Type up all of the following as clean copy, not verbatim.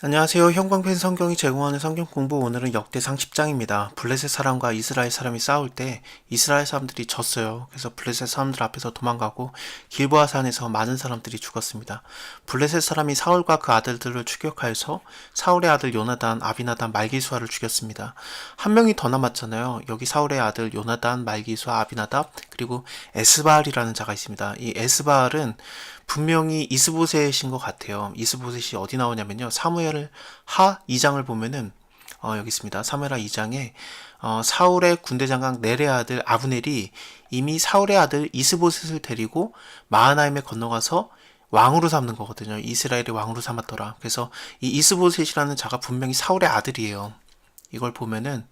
안녕하세요. 형광펜 성경이 제공하는 성경 공부, 오늘은 역대상 10장입니다. 블레셋 사람과 이스라엘 사람이 싸울 때 이스라엘 사람들이 졌어요. 그래서 블레셋 사람들 앞에서 도망가고 길보아 산에서 많은 사람들이 죽었습니다. 블레셋 사람이 사울과 그 아들들을 추격하여서 사울의 아들 요나단, 아비나단, 말기수아를 죽였습니다. 한 명이 더 남았잖아요. 여기 사울의 아들 요나단, 말기수아, 아비나답, 그리고 에스바알이라는 자가 있습니다. 이 에스바알은 분명히 이스보셋인 것 같아요. 이스보셋이 어디 나오냐면요, 사무엘 하 2장을 보면은 여기 있습니다. 사무엘 하 2장에 사울의 군대 장관 넬의 아들 아브넬이 이미 사울의 아들 이스보셋을 데리고 마하나임에 건너가서 왕으로 삼는 거거든요. 이스라엘의 왕으로 삼았더라. 그래서 이 이스보셋이라는 자가 분명히 사울의 아들이에요. 이걸 보면은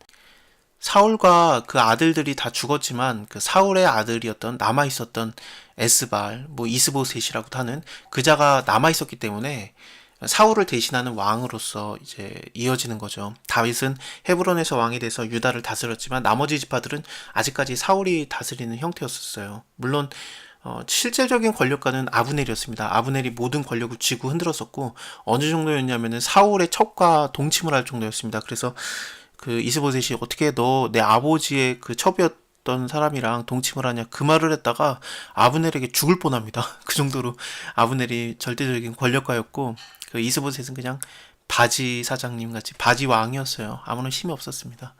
사울과 그 아들들이 다 죽었지만 그 사울의 아들이었던 남아 있었던 에스발, 뭐 이스보셋이라고도 하는 그자가 남아 있었기 때문에 사울을 대신하는 왕으로서 이제 이어지는 거죠. 다윗은 헤브론에서 왕이 돼서 유다를 다스렸지만 나머지 지파들은 아직까지 사울이 다스리는 형태였었어요. 물론 실질적인 권력가는 아브넬이었습니다. 아브넬이 모든 권력을 쥐고 흔들었었고, 어느 정도였냐면은 사울의 첩과 동침을 할 정도였습니다. 그래서 그 이스보셋이 어떻게 너 내 아버지의 그 첩이었던 사람이랑 동침을 하냐, 그 말을 했다가 아브넬에게 죽을 뻔합니다. 그 정도로 아브넬이 절대적인 권력가였고, 그 이스보셋은 그냥 바지 사장님 같이 바지 왕이었어요. 아무런 힘이 없었습니다.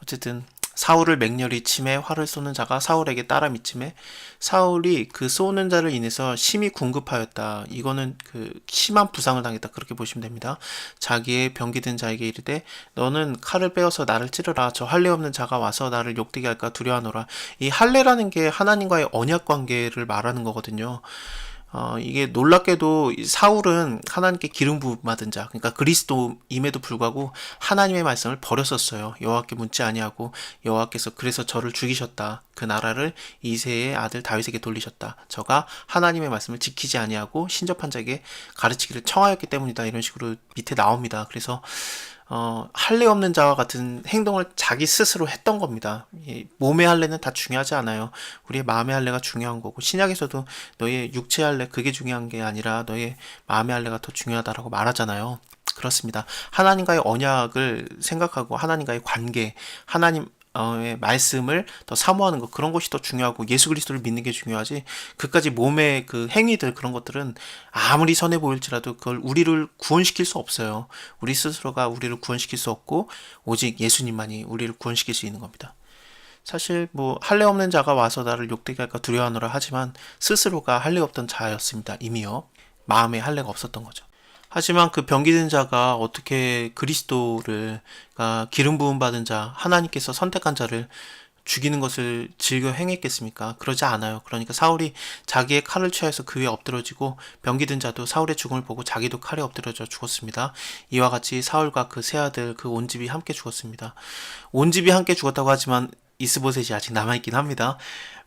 어쨌든 사울을 맹렬히 치매 활을 쏘는 자가 사울에게 따라 미침해 사울이 그 쏘는 자를 인해서 심히 궁급하였다. 이거는 그 심한 부상을 당했다, 그렇게 보시면 됩니다. 자기의 병기든 자에게 이르되 너는 칼을 빼어서 나를 찌르라. 저 할례 없는 자가 와서 나를 욕되게 할까 두려워하노라. 이 할례라는 게 하나님과의 언약 관계를 말하는 거거든요. 이게 놀랍게도 사울은 하나님께 기름 부음 받은 자, 그러니까 그리스도임에도 불구하고 하나님의 말씀을 버렸었어요. 여호와께 묻지 아니하고 여호와께서 그래서 저를 죽이셨다. 그 나라를 이새의 아들 다윗에게 돌리셨다. 저가 하나님의 말씀을 지키지 아니하고 신접한 자에게 가르치기를 청하였기 때문이다. 이런 식으로 밑에 나옵니다. 그래서 할례 없는 자와 같은 행동을 자기 스스로 했던 겁니다. 몸의 할례는 다 중요하지 않아요. 우리의 마음의 할례가 중요한 거고, 신약에서도 너의 육체 할례 그게 중요한 게 아니라 너의 마음의 할례가 더 중요하다라고 말하잖아요. 그렇습니다. 하나님과의 언약을 생각하고 하나님과의 관계, 하나님 의 말씀을 더 사모하는 것, 그런 것이 더 중요하고 예수 그리스도를 믿는 게 중요하지, 그까지 몸의 그 행위들, 그런 것들은 아무리 선해 보일지라도 그걸 우리를 구원시킬 수 없어요. 우리 스스로가 우리를 구원시킬 수 없고 오직 예수님만이 우리를 구원시킬 수 있는 겁니다. 사실 뭐 할례 없는 자가 와서 나를 욕되게 할까 두려워하노라 하지만 스스로가 할례 없던 자였습니다. 이미요. 마음에 할례가 없었던 거죠. 하지만 그 병기된 자가 어떻게 그리스도를, 그러니까 기름 부음 받은 자, 하나님께서 선택한 자를 죽이는 것을 즐겨 행했겠습니까? 그러지 않아요. 그러니까 사울이 자기의 칼을 취하여서 그 위에 엎드러지고, 병기든 자도 사울의 죽음을 보고 자기도 칼에 엎드려져 죽었습니다. 이와 같이 사울과 그 세 아들, 그 온 집이 함께 죽었습니다. 온 집이 함께 죽었다고 하지만 이스보셋이 아직 남아있긴 합니다.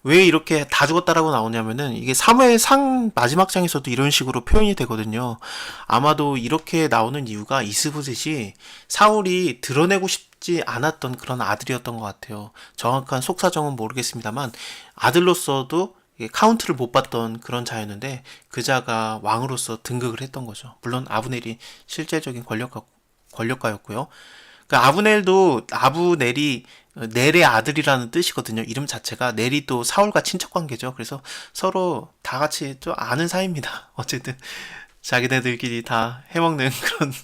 왜 이렇게 다 죽었다라고 나오냐면은, 이게 사무엘상 마지막 장에서도 이런 식으로 표현이 되거든요. 아마도 이렇게 나오는 이유가 이스보셋이 사울이 드러내고 싶지 않았던 그런 아들이었던 것 같아요. 정확한 속사정은 모르겠습니다만 아들로서도 카운트를 못 받던 그런 자였는데, 그 자가 왕으로서 등극을 했던 거죠. 물론 아브넬이 실제적인 권력가였고요. 그 아브넬도, 아브넬이 넬의 아들이라는 뜻이거든요. 이름 자체가. 넬이 또 사울과 친척 관계죠. 그래서 서로 다 같이 좀 아는 사이입니다. 어쨌든 자기네들끼리 다 해먹는 그런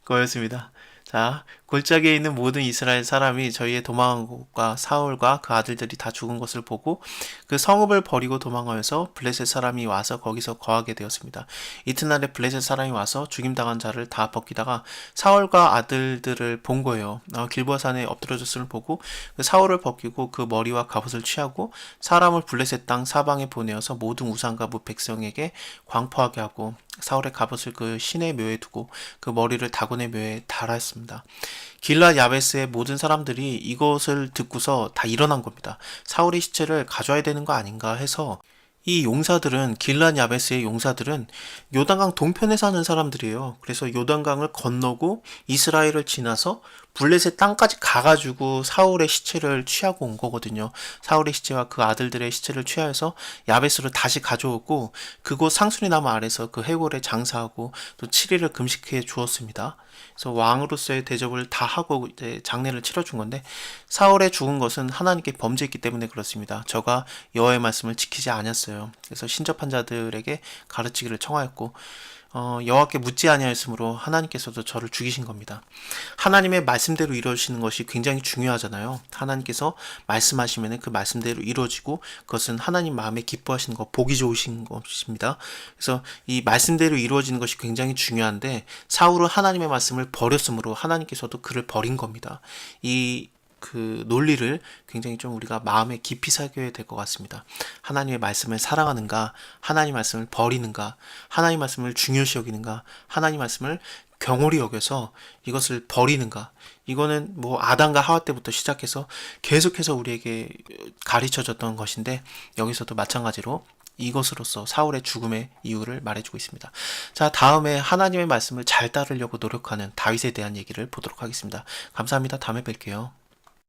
거였습니다. 자, 골짜기에 있는 모든 이스라엘 사람이 저희의 도망한 곳과 사울과 그 아들들이 다 죽은 것을 보고 그 성읍을 버리고 도망하여서 블레셋 사람이 와서 거기서 거하게 되었습니다. 이튿날에 블레셋 사람이 와서 죽임당한 자를 다 벗기다가 사울과 아들들을 본 거예요. 길보아 산에 엎드려졌음을 보고 그 사울을 벗기고 그 머리와 갑옷을 취하고 사람을 블레셋 땅 사방에 보내어서 모든 우상과 무 백성에게 광포하게 하고 사울의 갑옷을 그 신의 묘에 두고 그 머리를 다곤의 묘에 달았습니다. 길랏 야베스의 모든 사람들이 이것을 듣고서 다 일어난 겁니다. 사울의 시체를 가져와야 되는 거 아닌가 해서 이 용사들은 길란 야베스의 용사들은 요단강 동편에 사는 사람들이에요. 그래서 요단강을 건너고 이스라엘을 지나서 블레셋 땅까지 가가지고 사울의 시체를 취하고 온 거거든요. 사울의 시체와 그 아들들의 시체를 취하여서 야베스로 다시 가져오고 그곳 상수리 나무 아래서 그 해골에 장사하고 또 7일을 금식해 주었습니다. 그래서 왕으로서의 대접을 다 하고 이제 장례를 치러준 건데 사울의 죽은 것은 하나님께 범죄했기 때문에 그렇습니다. 저가 여호와의 말씀을 지키지 않았어요. 그래서 신접한 자들에게 가르치기를 청하였고 여호와께 묻지 아니하였으므로 하나님께서도 저를 죽이신 겁니다. 하나님의 말씀대로 이루어지는 것이 굉장히 중요하잖아요. 하나님께서 말씀하시면 그 말씀대로 이루어지고 그것은 하나님 마음에 기뻐하시는 것, 보기 좋으신 것입니다. 그래서 이 말씀대로 이루어지는 것이 굉장히 중요한데 사울은 하나님의 말씀을 버렸으므로 하나님께서도 그를 버린 겁니다. 그 논리를 굉장히 좀 우리가 마음에 깊이 새겨야 될 것 같습니다. 하나님의 말씀을 사랑하는가, 하나님 말씀을 버리는가, 하나님 말씀을 중요시 여기는가, 하나님 말씀을 경홀히 여겨서 이것을 버리는가. 이거는 뭐 아담과 하와 때부터 시작해서 계속해서 우리에게 가르쳐졌던 것인데 여기서도 마찬가지로 이것으로서 사울의 죽음의 이유를 말해주고 있습니다. 자, 다음에 하나님의 말씀을 잘 따르려고 노력하는 다윗에 대한 얘기를 보도록 하겠습니다. 감사합니다. 다음에 뵐게요.